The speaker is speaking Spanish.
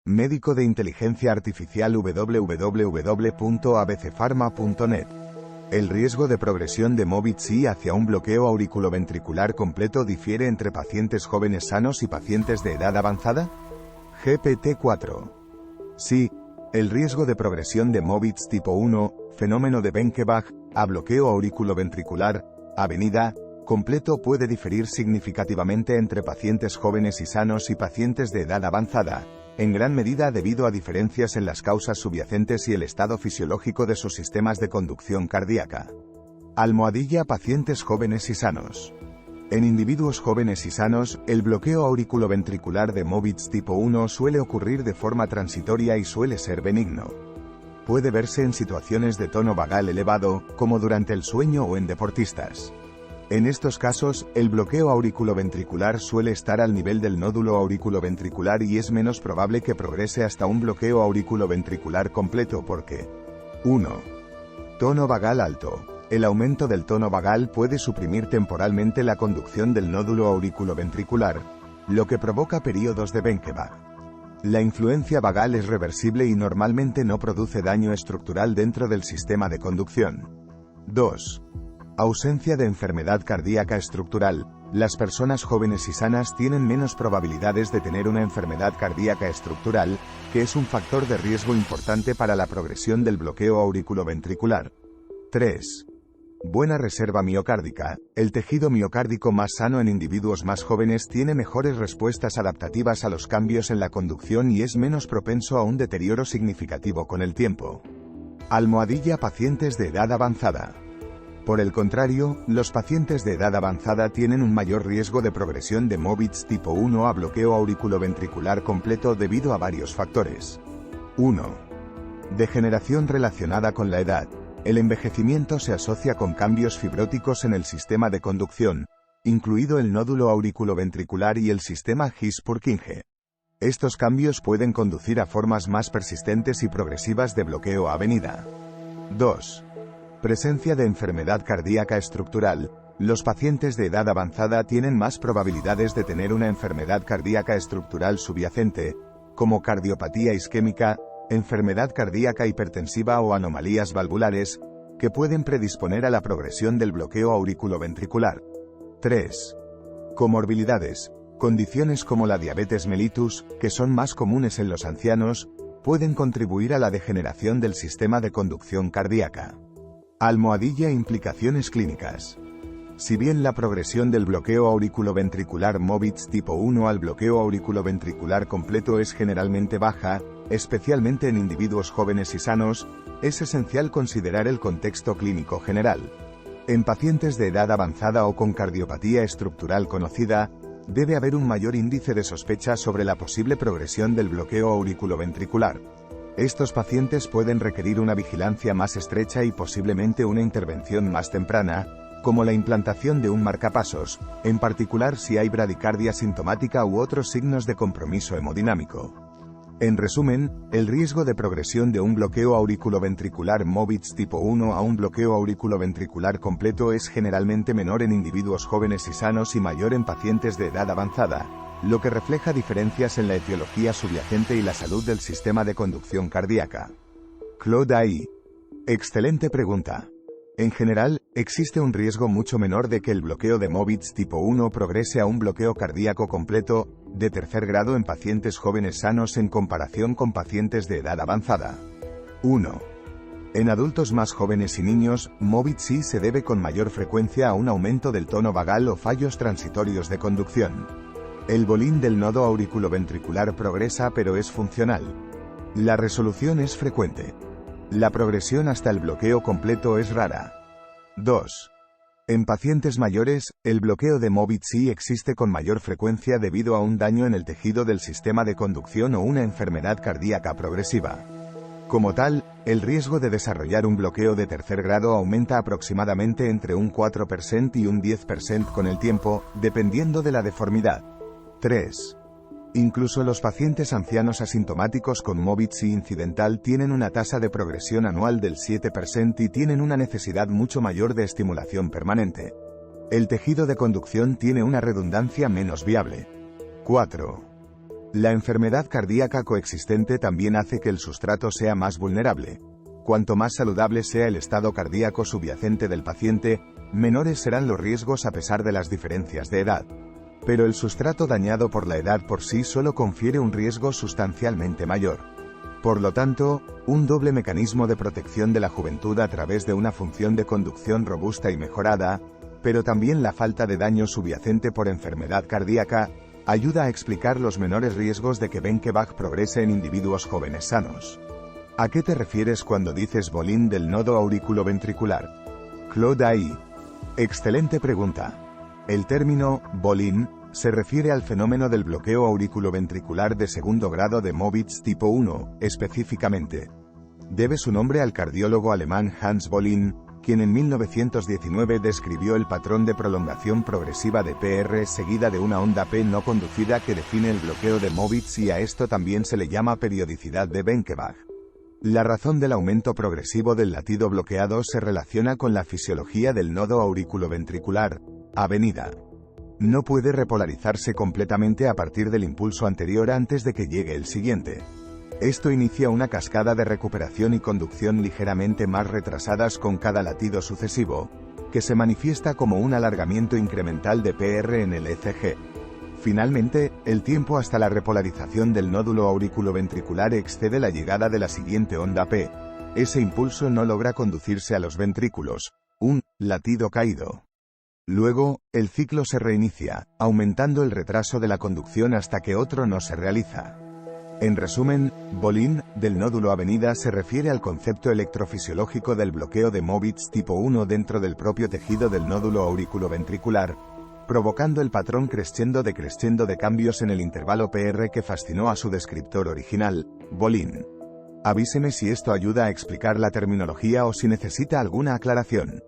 médico de inteligencia artificial www.abcpharma.net. El riesgo de progresión de Mobitz-C hacia un bloqueo auriculoventricular completo difiere entre pacientes jóvenes sanos y pacientes de edad avanzada. GPT-4. Sí, el riesgo de progresión de Mobitz tipo 1, fenómeno de Benkebach, a bloqueo auriculoventricular, avenida, completo puede diferir significativamente entre pacientes jóvenes y sanos y pacientes de edad avanzada, en gran medida debido a diferencias en las causas subyacentes y el estado fisiológico de sus sistemas de conducción cardíaca. Pacientes jóvenes y sanos. En individuos jóvenes y sanos, el bloqueo auriculoventricular de Mobitz tipo 1 suele ocurrir de forma transitoria y suele ser benigno. Puede verse en situaciones de tono vagal elevado, como durante el sueño o en deportistas. En estos casos, el bloqueo auriculoventricular suele estar al nivel del nódulo auriculoventricular y es menos probable que progrese hasta un bloqueo auriculoventricular completo porque 1. Tono vagal alto. El aumento del tono vagal puede suprimir temporalmente la conducción del nódulo auriculoventricular, lo que provoca períodos de Benkebach. La influencia vagal es reversible y normalmente no produce daño estructural dentro del sistema de conducción. 2. Ausencia de enfermedad cardíaca estructural. Las personas jóvenes y sanas tienen menos probabilidades de tener una enfermedad cardíaca estructural, que es un factor de riesgo importante para la progresión del bloqueo auriculoventricular. 3. Buena reserva miocárdica. El tejido miocárdico más sano en individuos más jóvenes tiene mejores respuestas adaptativas a los cambios en la conducción y es menos propenso a un deterioro significativo con el tiempo. Pacientes de edad avanzada. Por el contrario, los pacientes de edad avanzada tienen un mayor riesgo de progresión de Mobitz tipo 1 a bloqueo auriculoventricular completo debido a varios factores. 1. Degeneración relacionada con la edad. El envejecimiento se asocia con cambios fibróticos en el sistema de conducción, incluido el nódulo auriculoventricular y el sistema His-Purkinje. Estos cambios pueden conducir a formas más persistentes y progresivas de bloqueo avenida. 2. Presencia de enfermedad cardíaca estructural. Los pacientes de edad avanzada tienen más probabilidades de tener una enfermedad cardíaca estructural subyacente, como cardiopatía isquémica, enfermedad cardíaca hipertensiva o anomalías valvulares, que pueden predisponer a la progresión del bloqueo auriculoventricular. 3. Comorbilidades. Condiciones como la diabetes mellitus, que son más comunes en los ancianos, pueden contribuir a la degeneración del sistema de conducción cardíaca. Implicaciones clínicas. Si bien la progresión del bloqueo auriculoventricular Mobitz tipo 1 al bloqueo auriculoventricular completo es generalmente baja, especialmente en individuos jóvenes y sanos, es esencial considerar el contexto clínico general. En pacientes de edad avanzada o con cardiopatía estructural conocida, debe haber un mayor índice de sospecha sobre la posible progresión del bloqueo auriculoventricular. Estos pacientes pueden requerir una vigilancia más estrecha y posiblemente una intervención más temprana, como la implantación de un marcapasos, en particular si hay bradicardia sintomática u otros signos de compromiso hemodinámico. En resumen, el riesgo de progresión de un bloqueo auriculoventricular Mobitz tipo 1 a un bloqueo auriculoventricular completo es generalmente menor en individuos jóvenes y sanos y mayor en pacientes de edad avanzada, lo que refleja diferencias en la etiología subyacente y la salud del sistema de conducción cardíaca. Claude AI. Excelente pregunta. En general, existe un riesgo mucho menor de que el bloqueo de Mobitz tipo 1 progrese a un bloqueo cardíaco completo, de tercer grado en pacientes jóvenes sanos en comparación con pacientes de edad avanzada. 1. En adultos más jóvenes y niños, Mobitz-C se debe con mayor frecuencia a un aumento del tono vagal o fallos transitorios de conducción. El bolín del nodo auriculoventricular progresa pero es funcional. La resolución es frecuente. La progresión hasta el bloqueo completo es rara. 2. En pacientes mayores, el bloqueo de Mobitz-C existe con mayor frecuencia debido a un daño en el tejido del sistema de conducción o una enfermedad cardíaca progresiva. Como tal, el riesgo de desarrollar un bloqueo de tercer grado aumenta aproximadamente entre un 4% y un 10% con el tiempo, dependiendo de la deformidad. 3. Incluso los pacientes ancianos asintomáticos con Mobitz-C incidental tienen una tasa de progresión anual del 7% y tienen una necesidad mucho mayor de estimulación permanente. El tejido de conducción tiene una redundancia menos viable. 4. La enfermedad cardíaca coexistente también hace que el sustrato sea más vulnerable. Cuanto más saludable sea el estado cardíaco subyacente del paciente, menores serán los riesgos a pesar de las diferencias de edad. Pero el sustrato dañado por la edad por sí solo confiere un riesgo sustancialmente mayor. Por lo tanto, un doble mecanismo de protección de la juventud a través de una función de conducción robusta y mejorada, pero también la falta de daño subyacente por enfermedad cardíaca, ayuda a explicar los menores riesgos de que Benkeback progrese en individuos jóvenes sanos. ¿A qué te refieres cuando dices bolín del nodo auriculoventricular? Claude AI. Excelente pregunta. El término bolín se refiere al fenómeno del bloqueo auriculoventricular de segundo grado de Mobitz tipo 1, específicamente. Debe su nombre al cardiólogo alemán Hans Bolin, quien en 1919 describió el patrón de prolongación progresiva de PR seguida de una onda P no conducida que define el bloqueo de Mobitz, y a esto también se le llama periodicidad de Benkeback. La razón del aumento progresivo del latido bloqueado se relaciona con la fisiología del nodo auriculoventricular, avenida. No puede repolarizarse completamente a partir del impulso anterior antes de que llegue el siguiente. Esto inicia una cascada de recuperación y conducción ligeramente más retrasadas con cada latido sucesivo, que se manifiesta como un alargamiento incremental de PR en el ECG. Finalmente, el tiempo hasta la repolarización del nódulo auriculoventricular excede la llegada de la siguiente onda P. Ese impulso no logra conducirse a los ventrículos, un latido caído. Luego, el ciclo se reinicia, aumentando el retraso de la conducción hasta que otro no se realiza. En resumen, bolín del nódulo avenida se refiere al concepto electrofisiológico del bloqueo de Mobitz tipo 1 dentro del propio tejido del nódulo auriculoventricular, provocando el patrón crescendo de cambios en el intervalo PR que fascinó a su descriptor original, Bolin. Avíseme si esto ayuda a explicar la terminología o si necesita alguna aclaración.